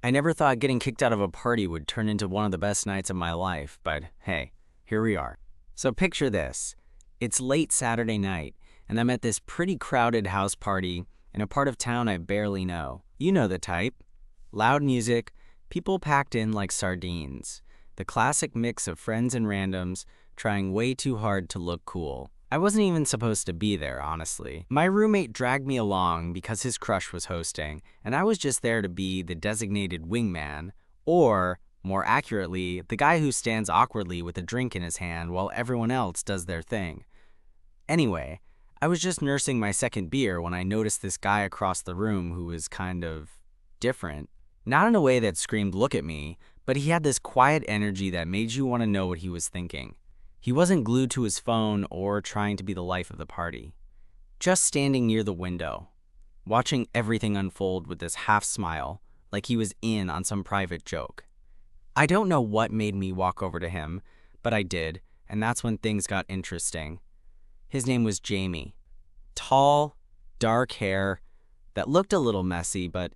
I never thought getting kicked out of a party would turn into one of the best nights of my life, but hey, here we are. So picture this. It's late Saturday night, and I'm at this pretty crowded house party in a part of town I barely know. You know the type. Loud music, people packed in like sardines. The classic mix of friends and randoms trying way too hard to look cool. I wasn't even supposed to be there, honestly. My roommate dragged me along because his crush was hosting, and I was just there to be the designated wingman, or, more accurately, the guy who stands awkwardly with a drink in his hand while everyone else does their thing. Anyway, I was just nursing my second beer when I noticed this guy across the room who was kind of different. Not in a way that screamed, "Look at me," but he had this quiet energy that made you want to know what he was thinking. He wasn't glued to his phone or trying to be the life of the party. Just standing near the window, watching everything unfold with this half smile, like he was in on some private joke. I don't know what made me walk over to him, but I did, and that's when things got interesting. His name was Jamie. Tall, dark hair that looked a little messy, but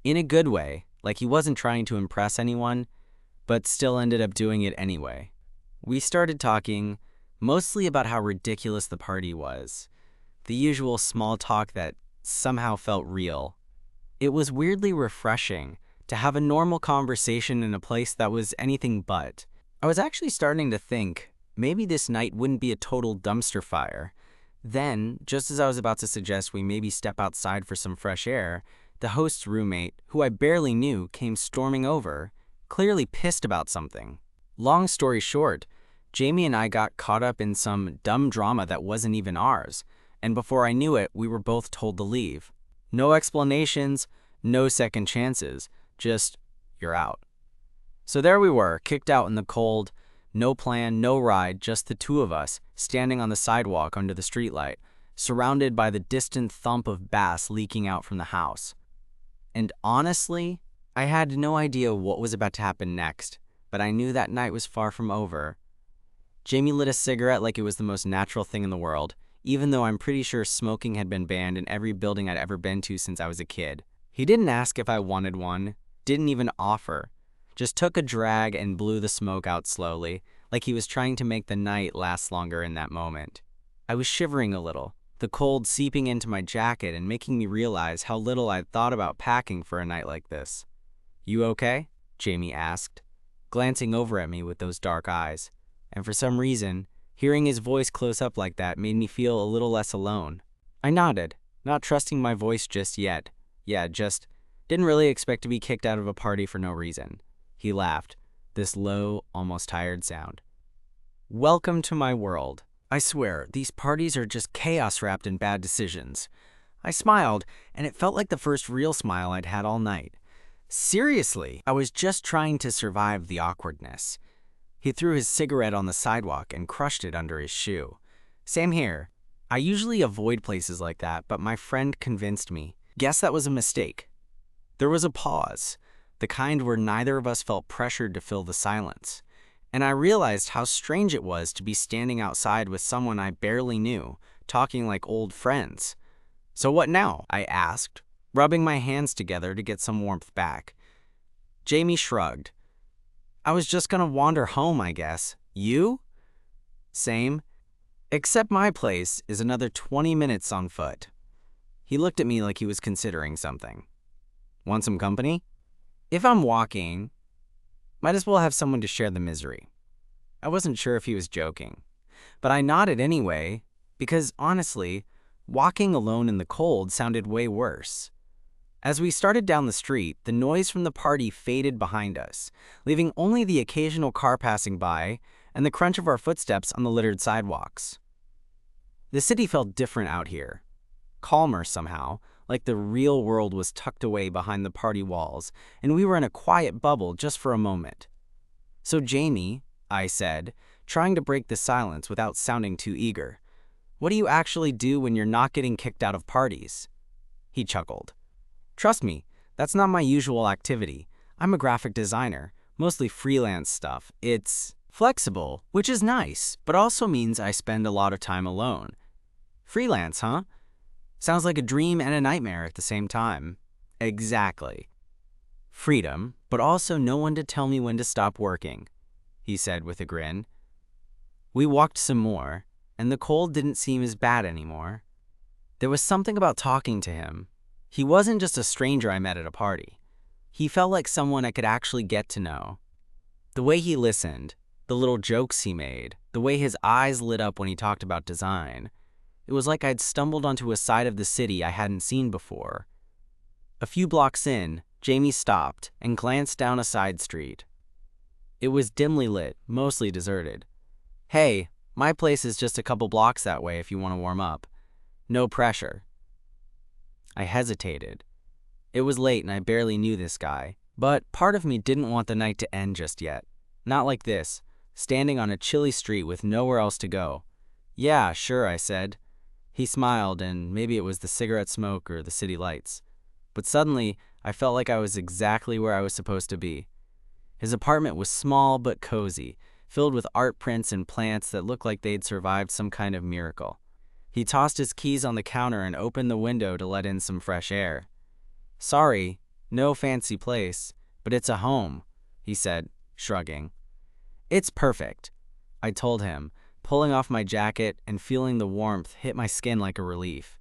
in a good way, like he wasn't trying to impress anyone, but still ended up doing it anyway. We started talking, mostly about how ridiculous the party was. The usual small talk that somehow felt real. It was weirdly refreshing to have a normal conversation in a place that was anything but. I was actually starting to think maybe this night wouldn't be a total dumpster fire. Then, just as I was about to suggest we maybe step outside for some fresh air, the host's roommate, who I barely knew, came storming over, clearly pissed about something. Long story short, Jamie and I got caught up in some dumb drama that wasn't even ours, and before I knew it, we were both told to leave. No explanations, no second chances, just, you're out. So there we were, kicked out in the cold, no plan, no ride, just the two of us, standing on the sidewalk under the streetlight, surrounded by the distant thump of bass leaking out from the house. And honestly, I had no idea what was about to happen next, but I knew that night was far from over. Jamie lit a cigarette like it was the most natural thing in the world, even though I'm pretty sure smoking had been banned in every building I'd ever been to since I was a kid. He didn't ask if I wanted one, didn't even offer, just took a drag and blew the smoke out slowly, like he was trying to make the night last longer in that moment. I was shivering a little, the cold seeping into my jacket and making me realize how little I'd thought about packing for a night like this. "You okay?" Jamie asked, glancing over at me with those dark eyes. And for some reason, hearing his voice close up like that made me feel a little less alone. I nodded, not trusting my voice just yet. Just didn't really expect to be kicked out of a party for no reason. He laughed, this low, almost tired sound. "Welcome to my world. I swear, these parties are just chaos wrapped in bad decisions." I smiled, and it felt like the first real smile I'd had all night. Seriously, I was just trying to survive the awkwardness. He threw his cigarette on the sidewalk and crushed it under his shoe. Same here. I usually avoid places like that, but my friend convinced me. Guess that was a mistake. There was a pause, the kind where neither of us felt pressured to fill the silence. And I realized how strange it was to be standing outside with someone I barely knew, talking like old friends. "So what now?" I asked, rubbing my hands together to get some warmth back. Jamie shrugged. "I was just gonna wander home, I guess. You?" "Same. Except my place is another 20 minutes on foot." He looked at me like he was considering something. "Want some company?" "If I'm walking, might as well have someone to share the misery." I wasn't sure if he was joking, but I nodded anyway, because honestly, walking alone in the cold sounded way worse. As we started down the street, the noise from the party faded behind us, leaving only the occasional car passing by and the crunch of our footsteps on the littered sidewalks. The city felt different out here, calmer somehow, like the real world was tucked away behind the party walls, and we were in a quiet bubble just for a moment. "So Jamie," I said, trying to break the silence without sounding too eager, "what do you actually do when you're not getting kicked out of parties?" He chuckled. "Trust me, that's not my usual activity. I'm a graphic designer, mostly freelance stuff. It's flexible, which is nice, but also means I spend a lot of time alone." "Freelance, huh? Sounds like a dream and a nightmare at the same time." "Exactly. Freedom, but also no one to tell me when to stop working, he said with a grin. We walked some more, and the cold didn't seem as bad anymore. There was something about talking to him. He wasn't just a stranger I met at a party. He felt like someone I could actually get to know. The way he listened, the little jokes he made, the way his eyes lit up when he talked about design. It was like I'd stumbled onto a side of the city I hadn't seen before. A few blocks in, Jamie stopped and glanced down a side street. It was dimly lit, mostly deserted. Hey, my place is just a couple blocks that way if you want to warm up. No pressure. I hesitated. It was late and I barely knew this guy, but part of me didn't want the night to end just yet. Not like this, standing on a chilly street with nowhere else to go. Yeah, sure, I said. He smiled, and maybe it was the cigarette smoke or the city lights. But suddenly, I felt like I was exactly where I was supposed to be. His apartment was small but cozy, filled with art prints and plants that looked like they'd survived some kind of miracle. He tossed his keys on the counter and opened the window to let in some fresh air. Sorry, no fancy place, but it's a home, he said, shrugging. It's perfect, I told him, pulling off my jacket and feeling the warmth hit my skin like a relief.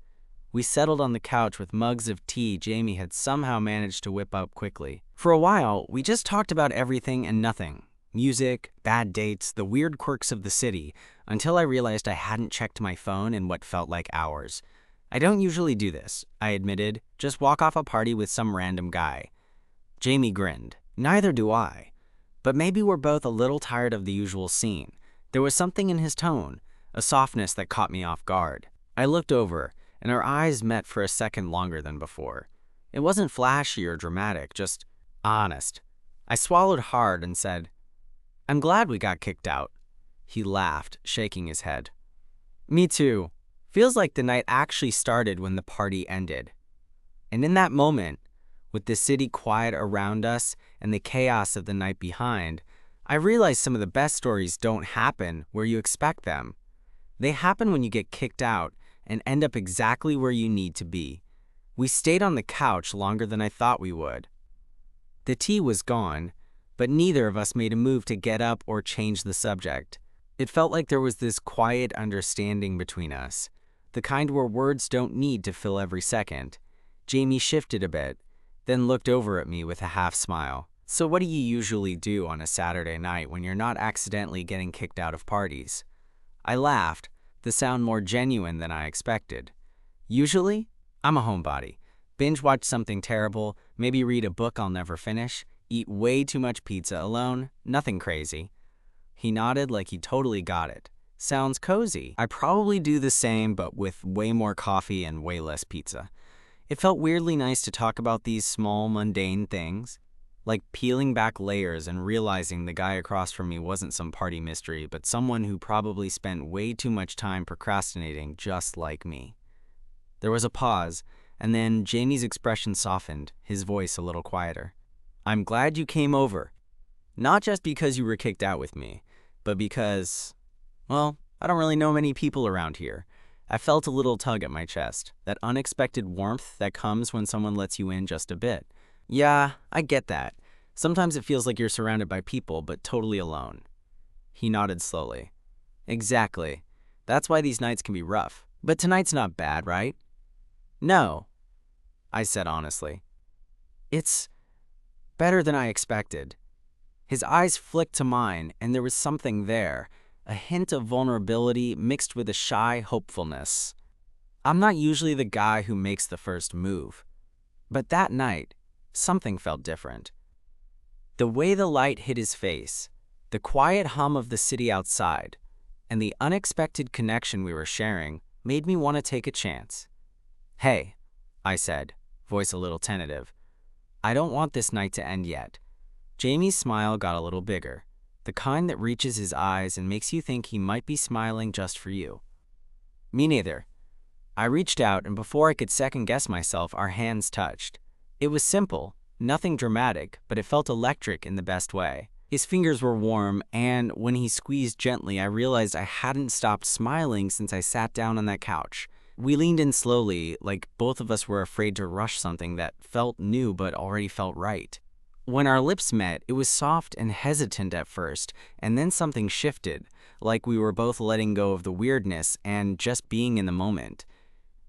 We settled on the couch with mugs of tea Jamie had somehow managed to whip up quickly. For a while, we just talked about everything and nothing. Music, bad dates, the weird quirks of the city, until I realized I hadn't checked my phone in what felt like hours. I don't usually do this, I admitted, just walk off a party with some random guy. Jamie grinned. Neither do I. But maybe we're both a little tired of the usual scene. There was something in his tone, a softness that caught me off guard. I looked over, and our eyes met for a second longer than before. It wasn't flashy or dramatic, just honest. I swallowed hard and said, I'm glad we got kicked out. He laughed, shaking his head. Me too. Feels like the night actually started when the party ended. And in that moment, with the city quiet around us and the chaos of the night behind, I realized some of the best stories don't happen where you expect them. They happen when you get kicked out and end up exactly where you need to be. We stayed on the couch longer than I thought we would. The tea was gone, but neither of us made a move to get up or change the subject. It felt like there was this quiet understanding between us, the kind where words don't need to fill every second. Jamie shifted a bit, then looked over at me with a half smile. So what do you usually do on a Saturday night when you're not accidentally getting kicked out of parties? I laughed, the sound more genuine than I expected. Usually, I'm a homebody. Binge watch something terrible, maybe read a book I'll never finish, eat way too much pizza alone, nothing crazy. He nodded like he totally got it. Sounds cozy. I probably do the same, but with way more coffee and way less pizza. It felt weirdly nice to talk about these small, mundane things, like peeling back layers and realizing the guy across from me wasn't some party mystery, but someone who probably spent way too much time procrastinating just like me. There was a pause, and then Jamie's expression softened, his voice a little quieter. I'm glad you came over. Not just because you were kicked out with me, but because, well, I don't really know many people around here. I felt a little tug at my chest, that unexpected warmth that comes when someone lets you in just a bit. Yeah, I get that. Sometimes it feels like you're surrounded by people, but totally alone. He nodded slowly. Exactly. That's why these nights can be rough. But tonight's not bad, right? No, I said honestly. It's better than I expected. His eyes flicked to mine, and there was something there, a hint of vulnerability mixed with a shy hopefulness. I'm not usually the guy who makes the first move, but that night, something felt different. The way the light hit his face, the quiet hum of the city outside, and the unexpected connection we were sharing made me want to take a chance. Hey, I said, voice a little tentative. I don't want this night to end yet. Jamie's smile got a little bigger, the kind that reaches his eyes and makes you think he might be smiling just for you. Me neither. I reached out, and before I could second-guess myself, our hands touched. It was simple, nothing dramatic, but it felt electric in the best way. His fingers were warm, and when he squeezed gently, I realized I hadn't stopped smiling since I sat down on that couch. We leaned in slowly, like both of us were afraid to rush something that felt new but already felt right. When our lips met, it was soft and hesitant at first, and then something shifted, like we were both letting go of the weirdness and just being in the moment.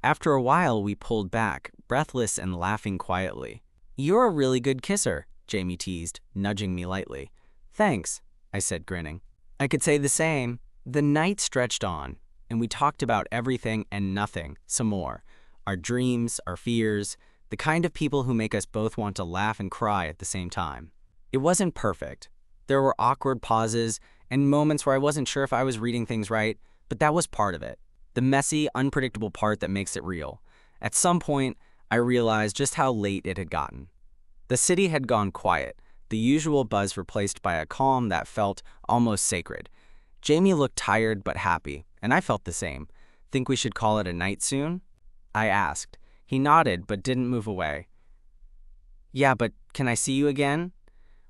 After a while, we pulled back, breathless and laughing quietly. "You're a really good kisser," Jamie teased, nudging me lightly. "Thanks," I said, grinning. I could say the same. The night stretched on, and we talked about everything and nothing, some more. Our dreams, our fears, the kind of people who make us both want to laugh and cry at the same time. It wasn't perfect. There were awkward pauses and moments where I wasn't sure if I was reading things right, but that was part of it. The messy, unpredictable part that makes it real. At some point, I realized just how late it had gotten. The city had gone quiet, the usual buzz replaced by a calm that felt almost sacred. Jamie looked tired but happy, and I felt the same. "Think we should call it a night soon?" I asked. He nodded but didn't move away. "Yeah, but can I see you again?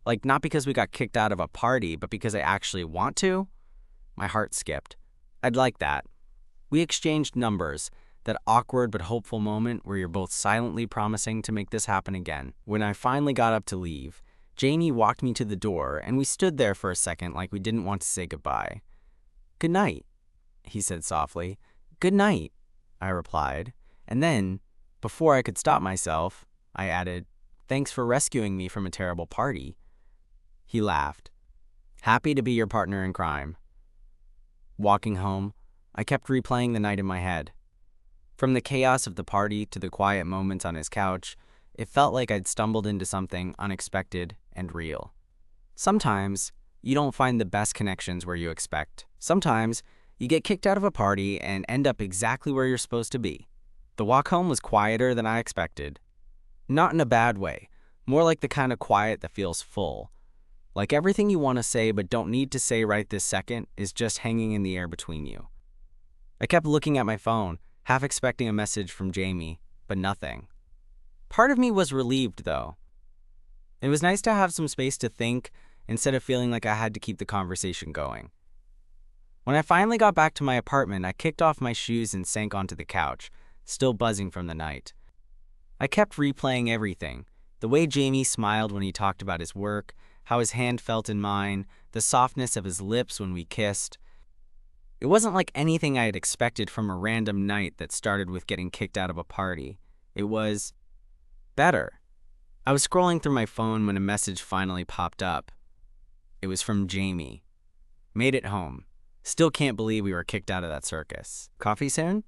Like, not because we got kicked out of a party, but because I actually want to?" My heart skipped. "I'd like that." We exchanged numbers, that awkward but hopeful moment where you're both silently promising to make this happen again. When I finally got up to leave, Jamie walked me to the door, and we stood there for a second like we didn't want to say goodbye. "Good night," he said softly. "Good night," I replied. And then, before I could stop myself, I added, "Thanks for rescuing me from a terrible party." He laughed. "Happy to be your partner in crime." Walking home, I kept replaying the night in my head. From the chaos of the party to the quiet moments on his couch, it felt like I'd stumbled into something unexpected and real. Sometimes, you don't find the best connections where you expect. Sometimes, you get kicked out of a party and end up exactly where you're supposed to be. The walk home was quieter than I expected. Not in a bad way, more like the kind of quiet that feels full. Like everything you want to say but don't need to say right this second is just hanging in the air between you. I kept looking at my phone, half expecting a message from Jamie, but nothing. Part of me was relieved, though. It was nice to have some space to think instead of feeling like I had to keep the conversation going. When I finally got back to my apartment, I kicked off my shoes and sank onto the couch, still buzzing from the night. I kept replaying everything, the way Jamie smiled when he talked about his work, how his hand felt in mine, the softness of his lips when we kissed. It wasn't like anything I had expected from a random night that started with getting kicked out of a party. It was better. I was scrolling through my phone when a message finally popped up. It was from Jamie. "Made it home. Still can't believe we were kicked out of that circus. Coffee soon?"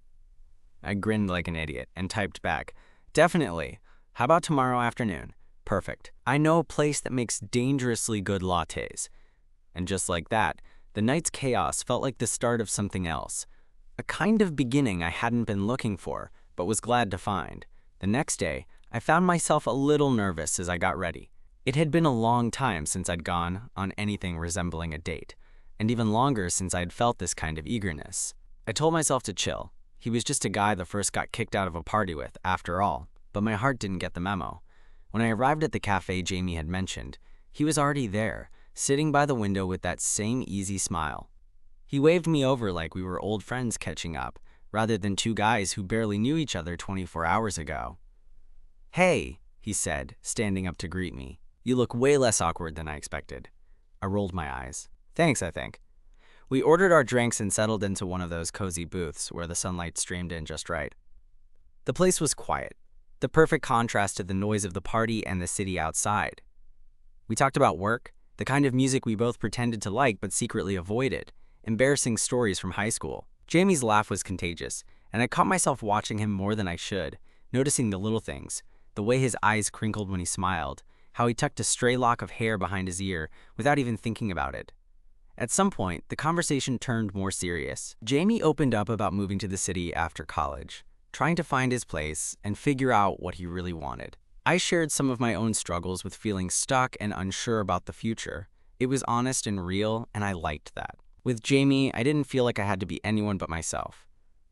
I grinned like an idiot and typed back, "Definitely. How about tomorrow afternoon? Perfect. I know a place that makes dangerously good lattes." And just like that, the night's chaos felt like the start of something else. A kind of beginning I hadn't been looking for, but was glad to find. The next day, I found myself a little nervous as I got ready. It had been a long time since I'd gone on anything resembling a date, and even longer since I'd felt this kind of eagerness. I told myself to chill. He was just a guy the first got kicked out of a party with, after all, but my heart didn't get the memo. When I arrived at the cafe Jamie had mentioned, he was already there, sitting by the window with that same easy smile. He waved me over like we were old friends catching up, rather than two guys who barely knew each other 24 hours ago. "Hey," he said, standing up to greet me. "You look way less awkward than I expected." I rolled my eyes. "Thanks, I think." We ordered our drinks and settled into one of those cozy booths where the sunlight streamed in just right. The place was quiet, the perfect contrast to the noise of the party and the city outside. We talked about work, the kind of music we both pretended to like but secretly avoided, embarrassing stories from high school. Jamie's laugh was contagious, and I caught myself watching him more than I should, noticing the little things, the way his eyes crinkled when he smiled, how he tucked a stray lock of hair behind his ear without even thinking about it. At some point, the conversation turned more serious. Jamie opened up about moving to the city after college, trying to find his place and figure out what he really wanted. I shared some of my own struggles with feeling stuck and unsure about the future. It was honest and real, and I liked that. With Jamie, I didn't feel like I had to be anyone but myself.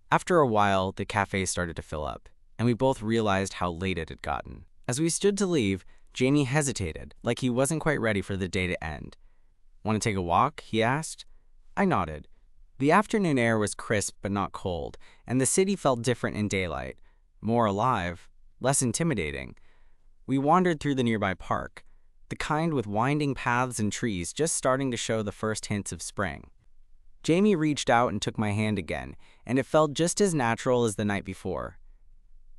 After a while, the cafe started to fill up, and we both realized how late it had gotten. As we stood to leave, Jamie hesitated, like he wasn't quite ready for the day to end. "Want to take a walk?" he asked. I nodded. The afternoon air was crisp but not cold, and the city felt different in daylight, more alive, less intimidating. We wandered through the nearby park. the kind with winding paths and trees just starting to show the first hints of spring. Jamie reached out and took my hand again, and it felt just as natural as the night before.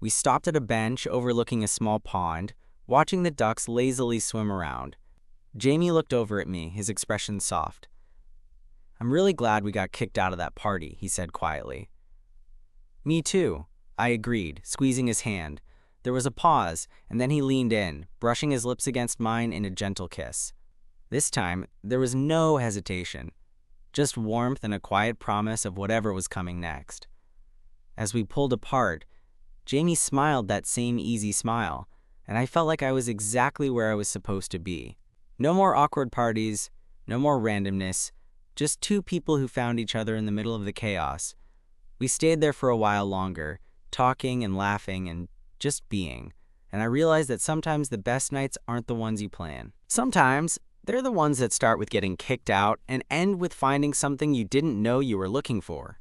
We stopped at a bench overlooking a small pond, watching the ducks lazily swim around. Jamie looked over at me, his expression soft. "I'm really glad we got kicked out of that party," he said quietly. "Me too," I agreed, squeezing his hand. There was a pause, and then he leaned in, brushing his lips against mine in a gentle kiss. This time, there was no hesitation, just warmth and a quiet promise of whatever was coming next. As we pulled apart, Jamie smiled that same easy smile, and I felt like I was exactly where I was supposed to be. No more awkward parties, no more randomness, just two people who found each other in the middle of the chaos. We stayed there for a while longer, talking and laughing and just being, and I realized that sometimes the best nights aren't the ones you plan. Sometimes they're the ones that start with getting kicked out and end with finding something you didn't know you were looking for.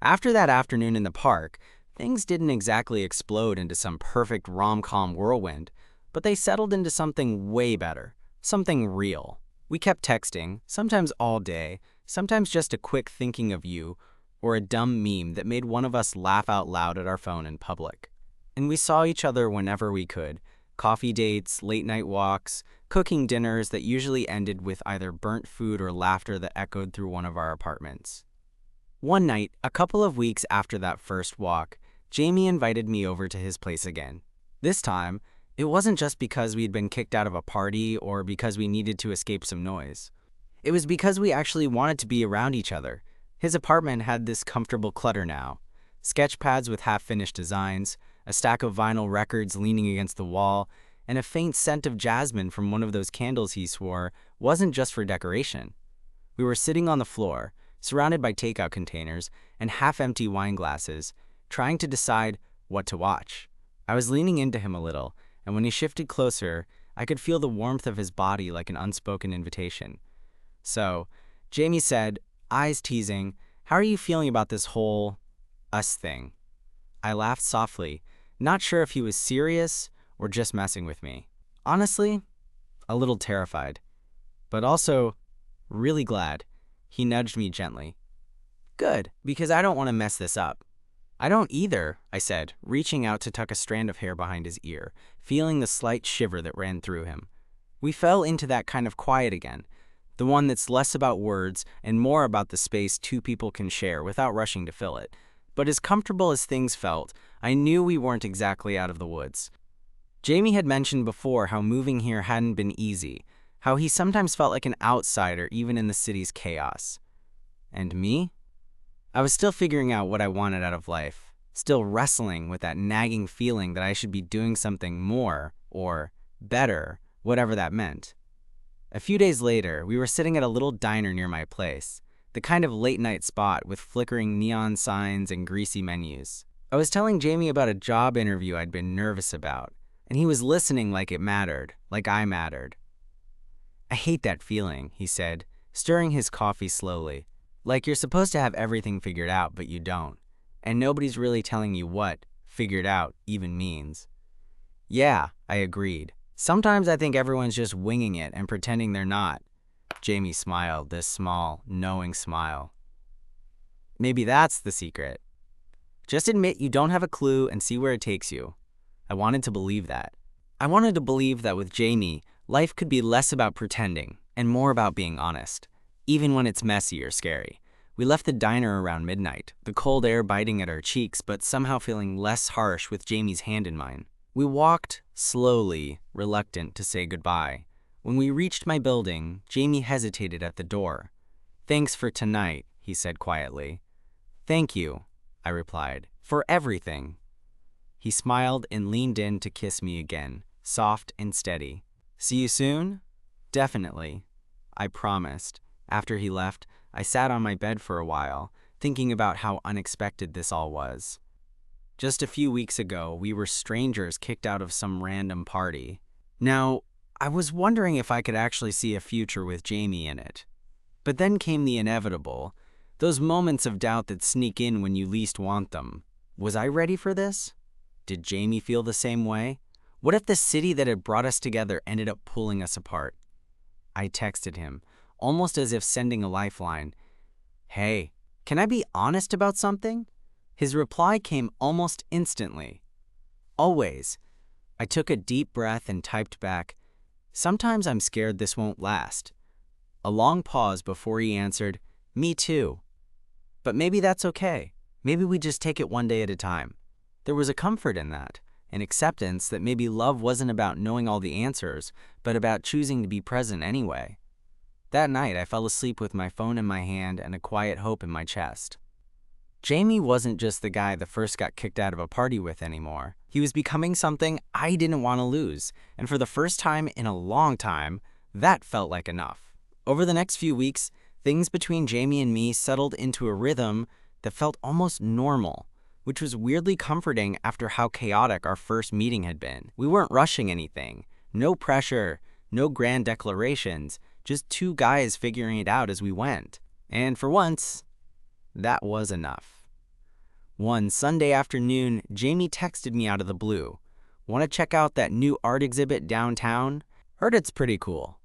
After that afternoon in the park, things didn't exactly explode into some perfect rom-com whirlwind, but they settled into something way better, something real. We kept texting, sometimes all day, sometimes just a quick thinking of you, or a dumb meme that made one of us laugh out loud at our phone in public. And we saw each other whenever we could. Coffee dates, late-night walks, cooking dinners that usually ended with either burnt food or laughter that echoed through one of our apartments. One night, a couple of weeks after that first walk, Jamie invited me over to his place again. This time, it wasn't just because we'd been kicked out of a party or because we needed to escape some noise. It was because we actually wanted to be around each other. His apartment had this comfortable clutter now. Sketch pads with half-finished designs, a stack of vinyl records leaning against the wall, and a faint scent of jasmine from one of those candles he swore wasn't just for decoration. We were sitting on the floor, surrounded by takeout containers and half-empty wine glasses, trying to decide what to watch. I was leaning into him a little, and when he shifted closer, I could feel the warmth of his body like an unspoken invitation. So, Jamie said, eyes teasing, "How are you feeling about this whole us thing?" I laughed softly, not sure if he was serious or just messing with me. Honestly, a little terrified, but also really glad. He nudged me gently. "Good, because I don't want to mess this up." "I don't either," I said, reaching out to tuck a strand of hair behind his ear, feeling the slight shiver that ran through him. We fell into that kind of quiet again, the one that's less about words and more about the space two people can share without rushing to fill it. But as comfortable as things felt, I knew we weren't exactly out of the woods. Jamie had mentioned before how moving here hadn't been easy, how he sometimes felt like an outsider even in the city's chaos. And me? I was still figuring out what I wanted out of life, still wrestling with that nagging feeling that I should be doing something more, or better, whatever that meant. A few days later, we were sitting at a little diner near my place, the kind of late-night spot with flickering neon signs and greasy menus. I was telling Jamie about a job interview I'd been nervous about, and he was listening like it mattered, like I mattered. "I hate that feeling," he said, stirring his coffee slowly. "Like you're supposed to have everything figured out, but you don't. And nobody's really telling you what figured out even means." "Yeah," I agreed. "Sometimes I think everyone's just winging it and pretending they're not." Jamie smiled, this small, knowing smile. "Maybe that's the secret. Just admit you don't have a clue and see where it takes you." I wanted to believe that. I wanted to believe that with Jamie, life could be less about pretending and more about being honest, even when it's messy or scary. We left the diner around midnight, the cold air biting at our cheeks but somehow feeling less harsh with Jamie's hand in mine. We walked slowly, reluctant to say goodbye. When we reached my building, Jamie hesitated at the door. "Thanks for tonight," he said quietly. "Thank you," I replied, "for everything." He smiled and leaned in to kiss me again, soft and steady. "See you soon?" "Definitely," I promised. After he left, I sat on my bed for a while, thinking about how unexpected this all was. Just a few weeks ago, we were strangers kicked out of some random party. Now, I was wondering if I could actually see a future with Jamie in it. But then came the inevitable, those moments of doubt that sneak in when you least want them. Was I ready for this? Did Jamie feel the same way? What if the city that had brought us together ended up pulling us apart? I texted him, almost as if sending a lifeline. Hey, can I be honest about something? His reply came almost instantly. Always. I took a deep breath and typed back, sometimes I'm scared this won't last. A long pause before he answered, me too. But maybe that's okay. Maybe we just take it one day at a time. There was a comfort in that, an acceptance that maybe love wasn't about knowing all the answers, but about choosing to be present anyway. That night, I fell asleep with my phone in my hand and a quiet hope in my chest. Jamie wasn't just the guy that first got kicked out of a party with anymore. He was becoming something I didn't want to lose, and for the first time in a long time, that felt like enough. Over the next few weeks, things between Jamie and me settled into a rhythm that felt almost normal, which was weirdly comforting after how chaotic our first meeting had been. We weren't rushing anything. No pressure, no grand declarations, just two guys figuring it out as we went. And for once, that was enough. One Sunday afternoon, Jamie texted me out of the blue. Want to check out that new art exhibit downtown? Heard it's pretty cool.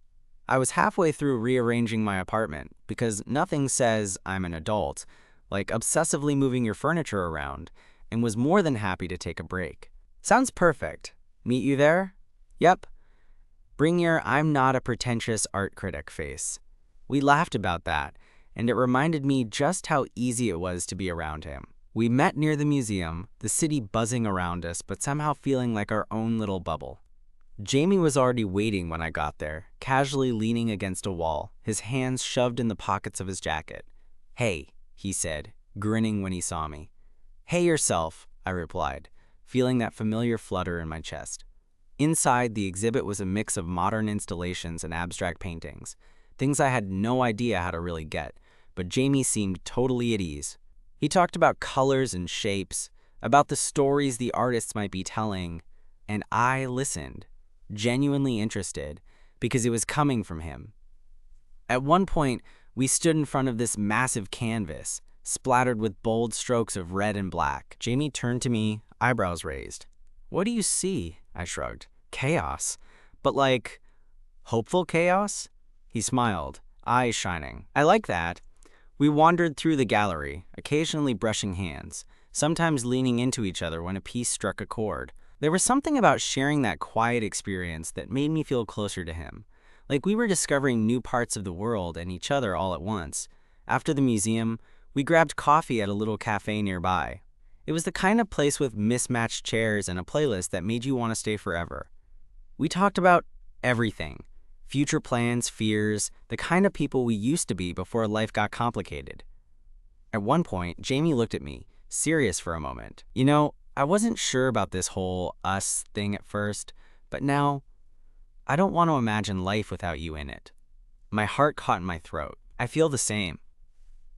I was halfway through rearranging my apartment because nothing says I'm an adult like obsessively moving your furniture around, and was more than happy to take a break. Sounds perfect. Meet you there? Yep. Bring your I'm not a pretentious art critic face. We laughed about that, and it reminded me just how easy it was to be around him. We met near the museum, the city buzzing around us, but somehow feeling like our own little bubble. Jamie was already waiting when I got there, casually leaning against a wall, his hands shoved in the pockets of his jacket. Hey, he said, grinning when he saw me. Hey yourself, I replied, feeling that familiar flutter in my chest. Inside, the exhibit was a mix of modern installations and abstract paintings, things I had no idea how to really get, but Jamie seemed totally at ease. He talked about colors and shapes, about the stories the artists might be telling, and I listened, genuinely interested, because it was coming from him. At one point, we stood in front of this massive canvas, splattered with bold strokes of red and black. Jamie turned to me, eyebrows raised. What do you see? I shrugged. Chaos. But like, hopeful chaos? He smiled, eyes shining. I like that. We wandered through the gallery, occasionally brushing hands, sometimes leaning into each other when a piece struck a chord. There was something about sharing that quiet experience that made me feel closer to him. Like we were discovering new parts of the world and each other all at once. After the museum, we grabbed coffee at a little cafe nearby. It was the kind of place with mismatched chairs and a playlist that made you want to stay forever. We talked about everything. Future plans, fears, the kind of people we used to be before life got complicated. At one point, Jamie looked at me, serious for a moment. You know, I wasn't sure about this whole us thing at first, but now, I don't want to imagine life without you in it. My heart caught in my throat. I feel the same.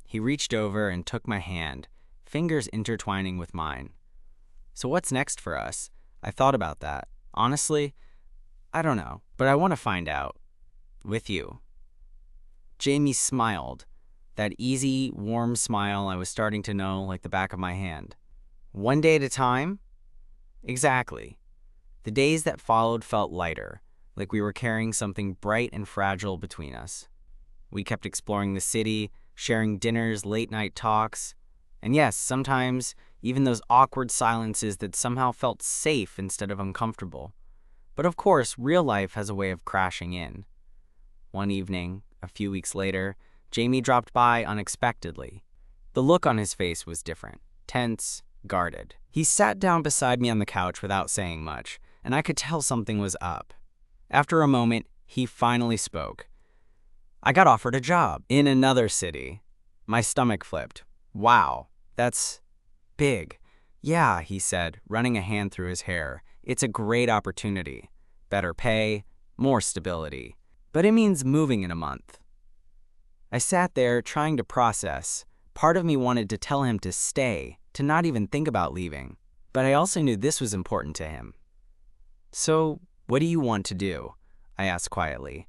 He reached over and took my hand, fingers intertwining with mine. So what's next for us? I thought about that. Honestly, I don't know, but I want to find out. With you. Jamie smiled, that easy, warm smile I was starting to know like the back of my hand. One day at a time? Exactly. The days that followed felt lighter, like we were carrying something bright and fragile between us. We kept exploring the city, sharing dinners, late-night talks, and yes, sometimes even those awkward silences that somehow felt safe instead of uncomfortable. But of course, real life has a way of crashing in. One evening, a few weeks later, Jamie dropped by unexpectedly. The look on his face was different, tense, guarded. He sat down beside me on the couch without saying much, and I could tell something was up. After a moment, he finally spoke. I got offered a job in another city. My stomach flipped. Wow, that's big. Yeah, he said, running a hand through his hair. It's a great opportunity. Better pay, more stability. But it means moving in a month. I sat there trying to process. Part of me wanted to tell him to stay, to not even think about leaving. But I also knew this was important to him. So, what do you want to do? I asked quietly.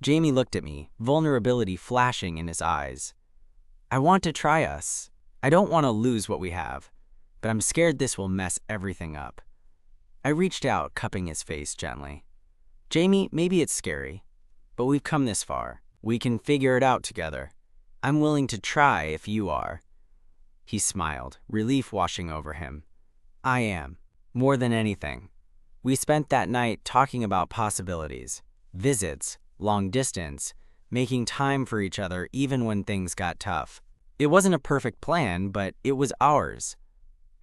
Jamie looked at me, vulnerability flashing in his eyes. I want to try us. I don't want to lose what we have, but I'm scared this will mess everything up. I reached out, cupping his face gently. Jamie, maybe it's scary, but we've come this far. We can figure it out together. I'm willing to try if you are. He smiled, relief washing over him. I am, more than anything. We spent that night talking about possibilities, visits, long distance, making time for each other even when things got tough. It wasn't a perfect plan, but it was ours.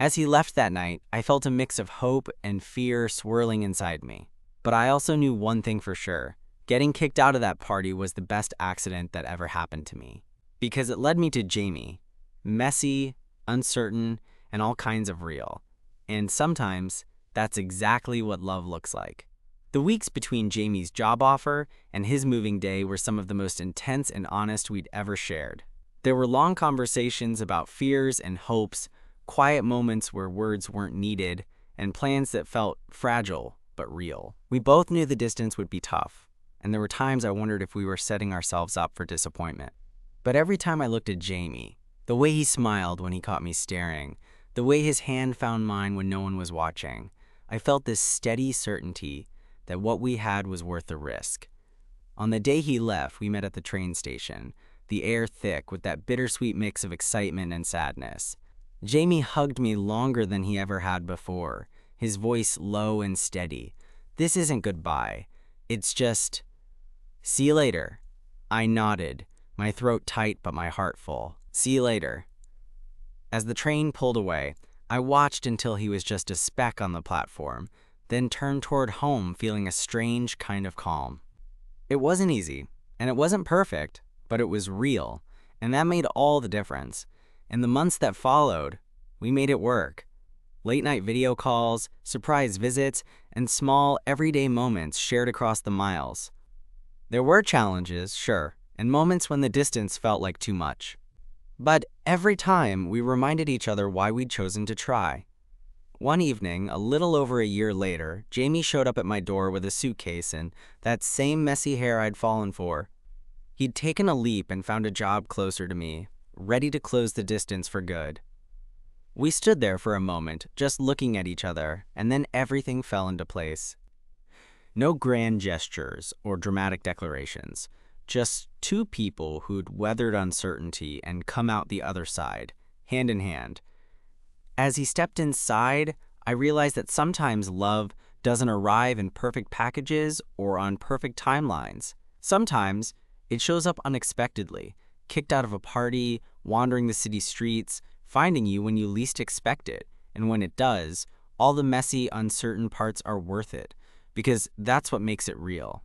As he left that night, I felt a mix of hope and fear swirling inside me. But I also knew one thing for sure. Getting kicked out of that party was the best accident that ever happened to me. Because it led me to Jamie. Messy, uncertain, and all kinds of real. And sometimes, that's exactly what love looks like. The weeks between Jamie's job offer and his moving day were some of the most intense and honest we'd ever shared. There were long conversations about fears and hopes, quiet moments where words weren't needed, and plans that felt fragile but real. We both knew the distance would be tough, and there were times I wondered if we were setting ourselves up for disappointment. But every time I looked at Jamie, the way he smiled when he caught me staring, the way his hand found mine when no one was watching, I felt this steady certainty that what we had was worth the risk. On the day he left, we met at the train station, the air thick with that bittersweet mix of excitement and sadness. Jamie hugged me longer than he ever had before, his voice low and steady. This isn't goodbye. It's just, see you later. I nodded, my throat tight but my heart full. See you later. As the train pulled away, I watched until he was just a speck on the platform, then turned toward home feeling a strange kind of calm. It wasn't easy, and it wasn't perfect, but it was real, and that made all the difference. In the months that followed, we made it work. Late-night video calls, surprise visits, and small, everyday moments shared across the miles. There were challenges, sure, and moments when the distance felt like too much. But every time, we reminded each other why we'd chosen to try. One evening, a little over a year later, Jamie showed up at my door with a suitcase and that same messy hair I'd fallen for. He'd taken a leap and found a job closer to me, ready to close the distance for good. We stood there for a moment, just looking at each other, and then everything fell into place. No grand gestures or dramatic declarations, just two people who'd weathered uncertainty and come out the other side, hand in hand. As he stepped inside, I realized that sometimes love doesn't arrive in perfect packages or on perfect timelines. Sometimes it shows up unexpectedly, kicked out of a party, wandering the city streets, finding you when you least expect it. And when it does, all the messy, uncertain parts are worth it, because that's what makes it real.